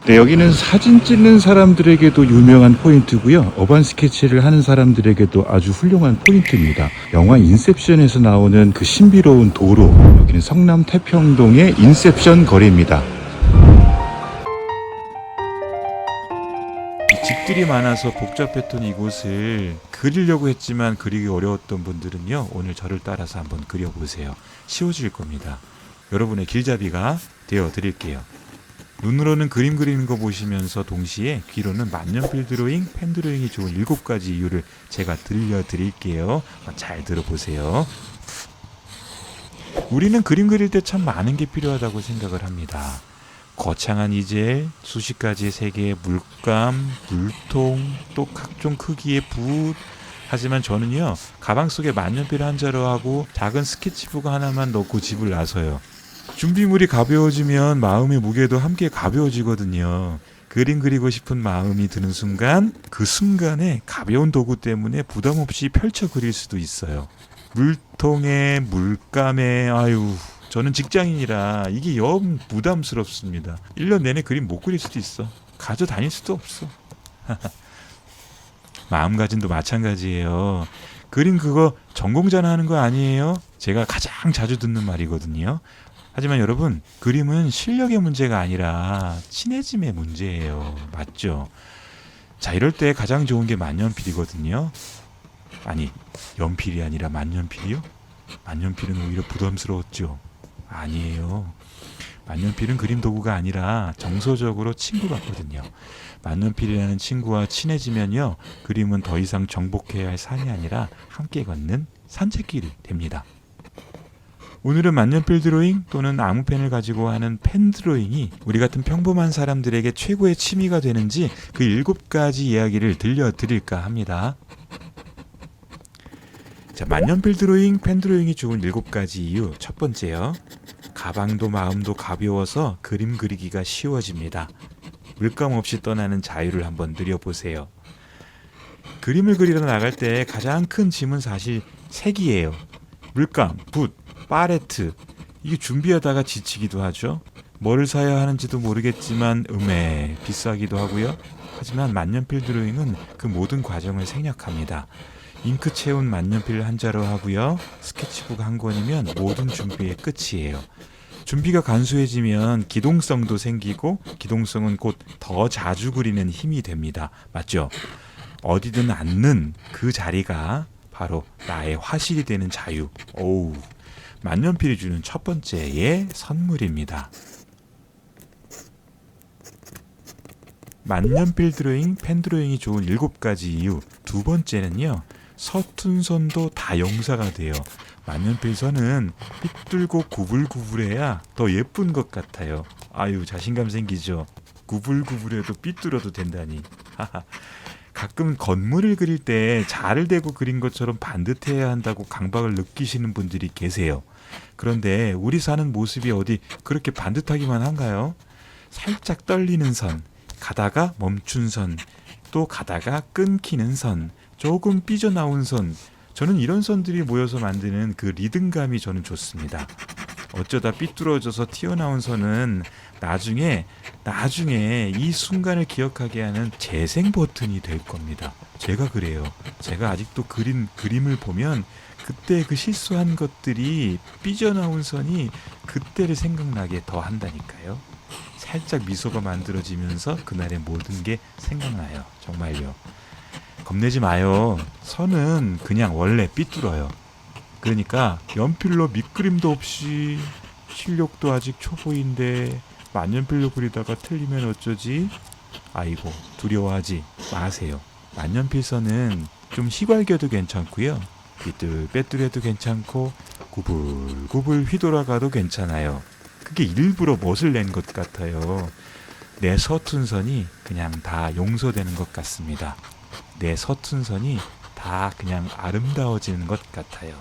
네, 여기는 사진 찍는 사람들에게도 유명한 포인트고요. 어반 스케치를 하는 사람들에게도 아주 훌륭한 포인트입니다. 영화 인셉션에서 나오는 그 신비로운 도로, 여기는 성남 태평동의 인셉션 거리입니다. 집들이 많아서 복잡했던 이곳을 그리려고 했지만 그리기 어려웠던 분들은요, 오늘 저를 따라서 한번 그려보세요. 쉬워질 겁니다. 여러분의 길잡이가 되어 드릴게요. 눈으로는 그림 그리는 거 보시면서 동시에 귀로는 만년필 드로잉, 펜 드로잉이 좋은 7가지 이유를 제가 들려드릴게요. 잘 들어보세요. 우리는 그림 그릴 때 참 많은 게 필요하다고 생각을 합니다. 거창한 이젤, 수십 가지의 색의 물감, 물통, 또 각종 크기의 붓. 하지만 저는요, 가방 속에 만년필 한 자루하고 작은 스케치북 하나만 넣고 집을 나서요. 준비물이 가벼워지면 마음의 무게도 함께 가벼워지거든요. 그림 그리고 싶은 마음이 드는 순간, 그 순간에 가벼운 도구 때문에 부담 없이 펼쳐 그릴 수도 있어요. 물통에, 물감에, 저는 직장인이라 이게 영 부담스럽습니다. 1년 내내 그림 못 그릴 수도 있어. 가져 다닐 수도 없어. 마음가짐도 마찬가지예요. 그림 그거 전공자나 하는 거 아니에요? 제가 가장 자주 듣는 말이거든요. 하지만 여러분, 그림은 실력의 문제가 아니라 친해짐의 문제예요. 맞죠? 자, 이럴 때 가장 좋은 게 만년필이거든요. 아니, 연필이 아니라 만년필이요? 만년필은 오히려 부담스러웠죠. 아니에요. 만년필은 그림 도구가 아니라 정서적으로 친구 같거든요. 만년필이라는 친구와 친해지면요, 그림은 더 이상 정복해야 할 산이 아니라 함께 걷는 산책길이 됩니다. 오늘은 만년필 드로잉 또는 아무 펜을 가지고 하는 펜 드로잉이 우리 같은 평범한 사람들에게 최고의 취미가 되는지 그 7가지 이야기를 들려드릴까 합니다. 자, 만년필 드로잉, 펜 드로잉이 좋은 7가지 이유. 첫 번째요. 가방도 마음도 가벼워서 그림 그리기가 쉬워집니다. 물감 없이 떠나는 자유를 한번 누려보세요. 그림을 그리러 나갈 때 가장 큰 짐은 사실 색이에요. 물감, 붓, 팔레트. 이게 준비하다가 지치기도 하죠. 뭐를 사야 하는지도 모르겠지만 비싸기도 하고요. 하지만 만년필 드로잉은 그 모든 과정을 생략합니다. 잉크 채운 만년필 한 자루 하고요. 스케치북 한 권이면 모든 준비의 끝이에요. 준비가 간소해지면 기동성도 생기고 기동성은 곧 더 자주 그리는 힘이 됩니다. 맞죠? 어디든 앉는 그 자리가 바로 나의 화실이 되는 자유. 만년필이 주는 첫 번째의 선물입니다. 만년필 드로잉, 펜 드로잉이 좋은 7가지 이유. 두 번째는요. 서툰 선도 다 용사가 돼요. 만년필 선은 삐뚤고 구불구불해야 더 예쁜 것 같아요. 자신감 생기죠. 구불구불해도 삐뚤어도 된다니. 가끔 건물을 그릴 때 자를 대고 그린 것처럼 반듯해야 한다고 강박을 느끼시는 분들이 계세요. 그런데 우리 사는 모습이 어디 그렇게 반듯하기만 한가요? 살짝 떨리는 선, 가다가 멈춘 선, 또 가다가 끊기는 선, 조금 삐져나온 선. 저는 이런 선들이 모여서 만드는 그 리듬감이 저는 좋습니다. 어쩌다 삐뚤어져서 튀어나온 선은 나중에 이 순간을 기억하게 하는 재생 버튼이 될 겁니다. 제가 그래요. 제가 아직도 그림을 보면 그때 그 실수한 것들이 삐져나온 선이 그때를 생각나게 더 한다니까요. 살짝 미소가 만들어지면서 그날의 모든 게 생각나요. 정말요. 겁내지 마요. 선은 그냥 원래 삐뚤어요. 그러니까 연필로 밑그림도 없이 실력도 아직 초보인데 만년필로 그리다가 틀리면 어쩌지? 두려워하지 마세요. 만년필 선은 좀 휘갈겨도 괜찮고요. 삐뚤빼뚤해도 괜찮고 구불구불 휘돌아가도 괜찮아요. 그게 일부러 멋을 낸 것 같아요. 내 서툰 선이 그냥 다 용서되는 것 같습니다. 내 서툰 선이 다 그냥 아름다워지는 것 같아요.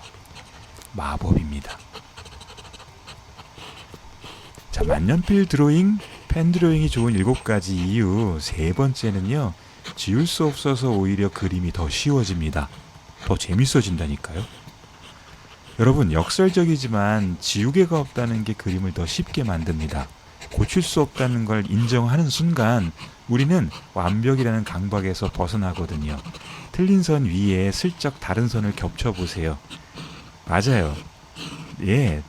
마법입니다. 자, 만년필 드로잉, 펜 드로잉이 좋은 7가지 이유. 세 번째는요. 지울 수 없어서 오히려 그림이 더 쉬워집니다. 더 재밌어진다니까요. 여러분, 역설적이지만 지우개가 없다는 게 그림을 더 쉽게 만듭니다. 고칠 수 없다는 걸 인정하는 순간 우리는 완벽이라는 강박에서 벗어나거든요. 틀린 선 위에 슬쩍 다른 선을 겹쳐보세요. 맞아요. 예,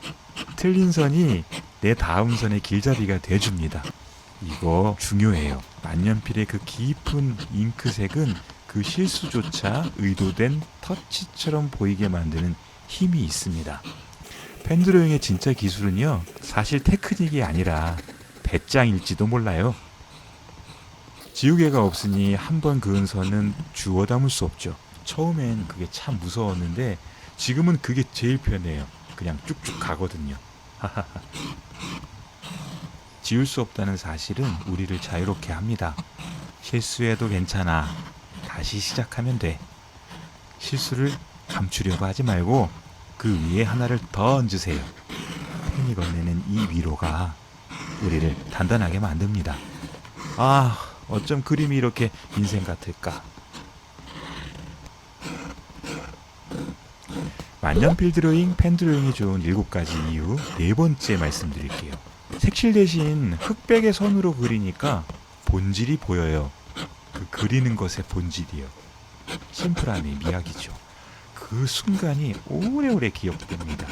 틀린 선이 내 다음 선의 길잡이가 돼줍니다. 이거 중요해요. 만년필의 그 깊은 잉크색은 그 실수조차 의도된 터치처럼 보이게 만드는 힘이 있습니다. 펜드로잉의 진짜 기술은요, 사실 테크닉이 아니라 배짱일지도 몰라요. 지우개가 없으니 한 번 그은 선은 주워 담을 수 없죠. 처음엔 그게 참 무서웠는데 지금은 그게 제일 편해요. 그냥 쭉쭉 가거든요. 지울 수 없다는 사실은 우리를 자유롭게 합니다. 실수해도 괜찮아. 다시 시작하면 돼. 실수를 감추려고 하지 말고 그 위에 하나를 더 얹으세요. 펜이 건네는 이 위로가 우리를 단단하게 만듭니다. 아, 어쩜 그림이 이렇게 인생 같을까? 만년필 드로잉, 펜 드로잉이 좋은 7가지 이유 4번째 말씀드릴게요. 색칠 대신 흑백의 선으로 그리니까 본질이 보여요. 그 그리는 것의 본질이요. 심플함의 미학이죠. 그 순간이 오래오래 기억됩니다.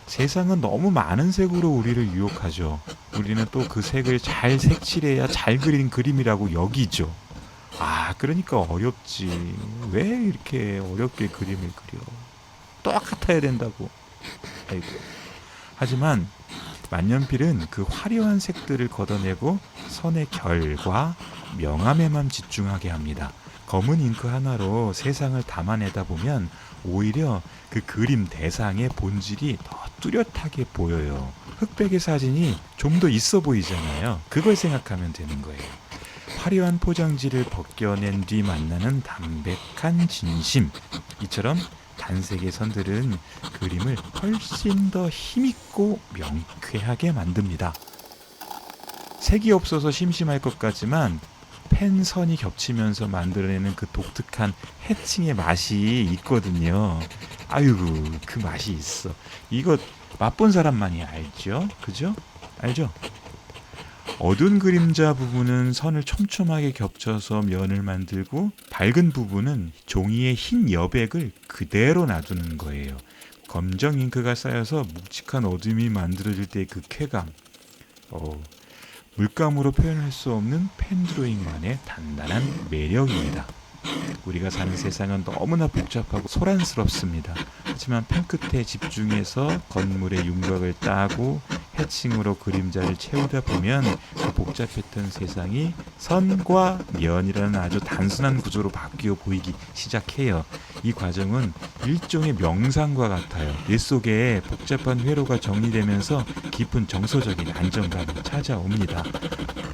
세상은 너무 많은 색으로 우리를 유혹하죠. 우리는 또 그 색을 잘 색칠해야 잘 그린 그림이라고 여기죠. 아, 그러니까 어렵지. 왜 이렇게 어렵게 그림을 그려? 똑같아야 된다고. 아이고. 하지만 만년필은 그 화려한 색들을 걷어내고 선의 결과 명암에만 집중하게 합니다. 검은 잉크 하나로 세상을 담아내다 보면 오히려 그 그림 대상의 본질이 더 뚜렷하게 보여요. 흑백의 사진이 좀 더 있어 보이잖아요. 그걸 생각하면 되는 거예요. 화려한 포장지를 벗겨낸 뒤 만나는 담백한 진심. 이처럼 단색의 선들은 그림을 훨씬 더 힘있고 명쾌하게 만듭니다. 색이 없어서 심심할 것 같지만 펜 선이 겹치면서 만들어내는 그 독특한 해칭의 맛이 있거든요. 아이고, 그 맛이 있어. 이거 맛본 사람만이 알죠? 그죠? 알죠? 어두운 그림자 부분은 선을 촘촘하게 겹쳐서 면을 만들고 밝은 부분은 종이의 흰 여백을 그대로 놔두는 거예요. 검정 잉크가 쌓여서 묵직한 어둠이 만들어질 때 그 쾌감. 물감으로 표현할 수 없는 펜 드로잉만의 단단한 매력입니다. 우리가 사는 세상은 너무나 복잡하고 소란스럽습니다. 하지만 펜 끝에 집중해서 건물의 윤곽을 따고 해칭으로 그림자를 채우다 보면 그 복잡했던 세상이 선과 면이라는 아주 단순한 구조로 바뀌어 보이기 시작해요. 이 과정은 일종의 명상과 같아요. 뇌 속에 복잡한 회로가 정리되면서 깊은 정서적인 안정감이 찾아옵니다.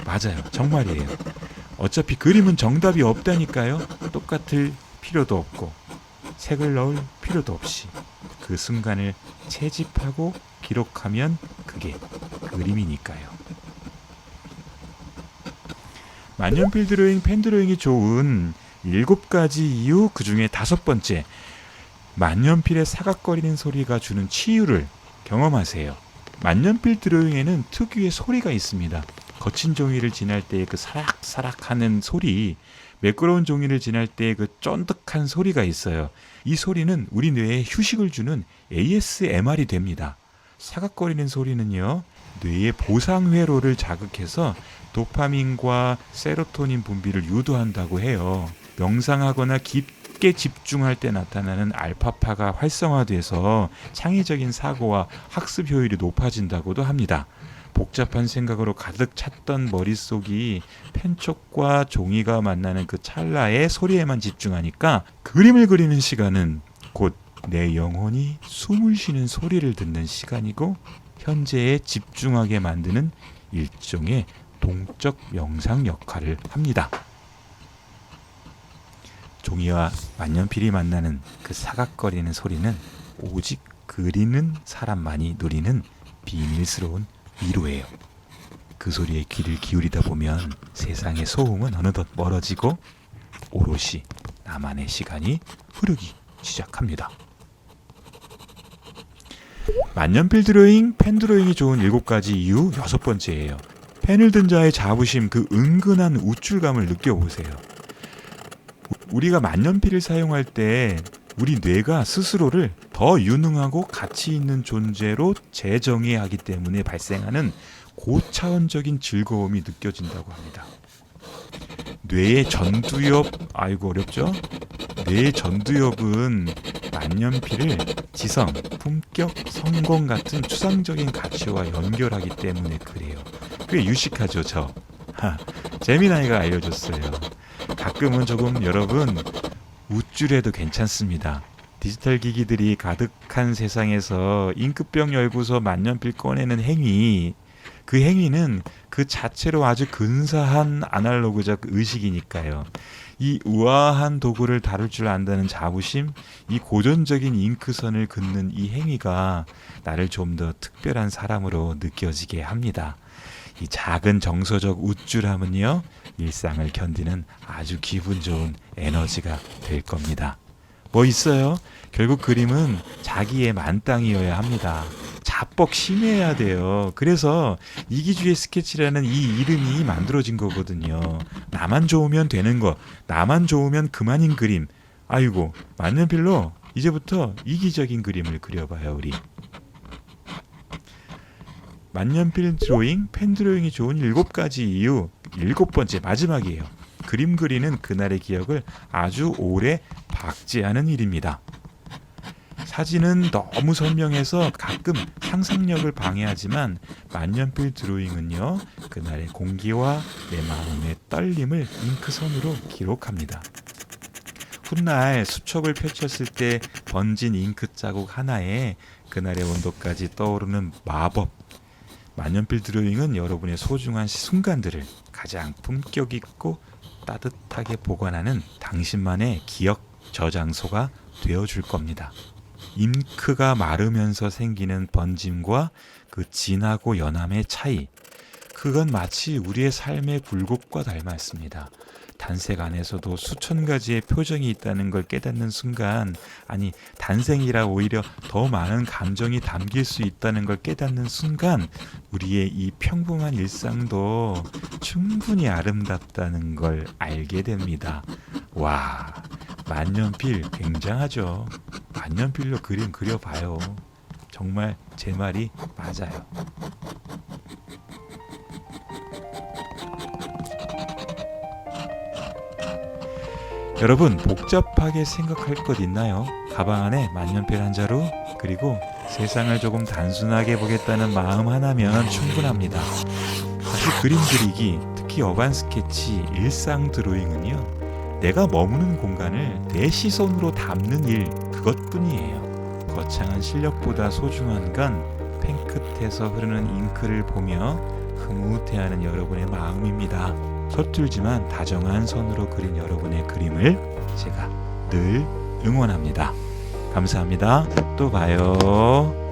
맞아요. 정말이에요. 어차피 그림은 정답이 없다니까요. 똑같을 필요도 없고 색을 넣을 필요도 없이 그 순간을 채집하고 기록하면 그게 그림이니까요. 만년필 드로잉, 펜 드로잉이 좋은 7가지 이유, 그 중에 5번째, 만년필의 사각거리는 소리가 주는 치유를 경험하세요. 만년필 드로잉에는 특유의 소리가 있습니다. 거친 종이를 지날 때의 그 사락사락하는 소리, 매끄러운 종이를 지날 때의 그 쫀득한 소리가 있어요. 이 소리는 우리 뇌에 휴식을 주는 ASMR이 됩니다. 사각거리는 소리는요, 뇌의 보상회로를 자극해서 도파민과 세로토닌 분비를 유도한다고 해요. 명상하거나 깊게 집중할 때 나타나는 알파파가 활성화돼서 창의적인 사고와 학습 효율이 높아진다고도 합니다. 복잡한 생각으로 가득 찼던 머릿속이 펜촉과 종이가 만나는 그 찰나의 소리에만 집중하니까 그림을 그리는 시간은 곧 내 영혼이 숨을 쉬는 소리를 듣는 시간이고 현재에 집중하게 만드는 일종의 동적 명상 역할을 합니다. 종이와 만년필이 만나는 그 사각거리는 소리는 오직 그리는 사람만이 누리는 비밀스러운 위로예요. 그 소리에 귀를 기울이다 보면 세상의 소음은 어느덧 멀어지고 오롯이 나만의 시간이 흐르기 시작합니다. 만년필 드로잉, 펜 드로잉이 좋은 7가지 이유 6번째예요. 펜을 든 자의 자부심, 그 은근한 우쭐감을 느껴보세요. 우리가 만년필을 사용할 때 우리 뇌가 스스로를 더 유능하고 가치 있는 존재로 재정의하기 때문에 발생하는 고차원적인 즐거움이 느껴진다고 합니다. 뇌의 전두엽, 아이고 어렵죠? 뇌의 전두엽은 만년필을 지성, 품격, 성공 같은 추상적인 가치와 연결하기 때문에 그래요. 꽤 유식하죠, 저. 재미나이가 알려줬어요. 가끔은 조금 여러분 우쭐해도 괜찮습니다. 디지털 기기들이 가득한 세상에서 잉크병 열고서 만년필 꺼내는 행위, 그 행위는 그 자체로 아주 근사한 아날로그적 의식이니까요. 이 우아한 도구를 다룰 줄 안다는 자부심, 이 고전적인 잉크선을 긋는 이 행위가 나를 좀 더 특별한 사람으로 느껴지게 합니다. 이 작은 정서적 우쭐함은요, 일상을 견디는 아주 기분 좋은 에너지가 될 겁니다. 뭐 있어요? 결국 그림은 자기의 만땅이어야 합니다. 자뻑 심해야 돼요. 그래서 이기주의 스케치라는 이 이름이 만들어진 거거든요. 나만 좋으면 되는 거, 나만 좋으면 그만인 그림. 아이고, 만년필로 이제부터 이기적인 그림을 그려봐요, 우리. 만년필 드로잉, 펜 드로잉이 좋은 7가지 이유 7번째, 마지막이에요. 그림 그리는 그날의 기억을 아주 오래 박제하는 일입니다. 사진은 너무 선명해서 가끔 상상력을 방해하지만 만년필 드로잉은요, 그날의 공기와 내 마음의 떨림을 잉크선으로 기록합니다. 훗날 수첩을 펼쳤을 때 번진 잉크 자국 하나에 그날의 온도까지 떠오르는 마법. 만년필 드로잉은 여러분의 소중한 순간들을 가장 품격 있고 따뜻하게 보관하는 당신만의 기억 저장소가 되어줄 겁니다. 잉크가 마르면서 생기는 번짐과 그 진하고 연함의 차이, 그건 마치 우리의 삶의 굴곡과 닮았습니다. 단색 안에서도 수천 가지의 표정이 있다는 걸 깨닫는 순간, 아니 단색이라 오히려 더 많은 감정이 담길 수 있다는 걸 깨닫는 순간, 우리의 이 평범한 일상도 충분히 아름답다는 걸 알게 됩니다. 와, 만년필 굉장하죠. 만년필로 그림 그려봐요. 정말 제 말이 맞아요. 여러분, 복잡하게 생각할 것 있나요? 가방 안에 만년필 한 자루, 그리고 세상을 조금 단순하게 보겠다는 마음 하나면 충분합니다. 사실 그림 그리기, 특히 어반 스케치, 일상 드로잉은요, 내가 머무는 공간을 내 시선으로 담는 일, 그것뿐이에요. 거창한 실력보다 소중한 건 펜 끝에서 흐르는 잉크를 보며 흐뭇해하는 여러분의 마음입니다. 서툴지만 다정한 선으로 그린 여러분의 그림을 제가 늘 응원합니다. 감사합니다. 또 봐요.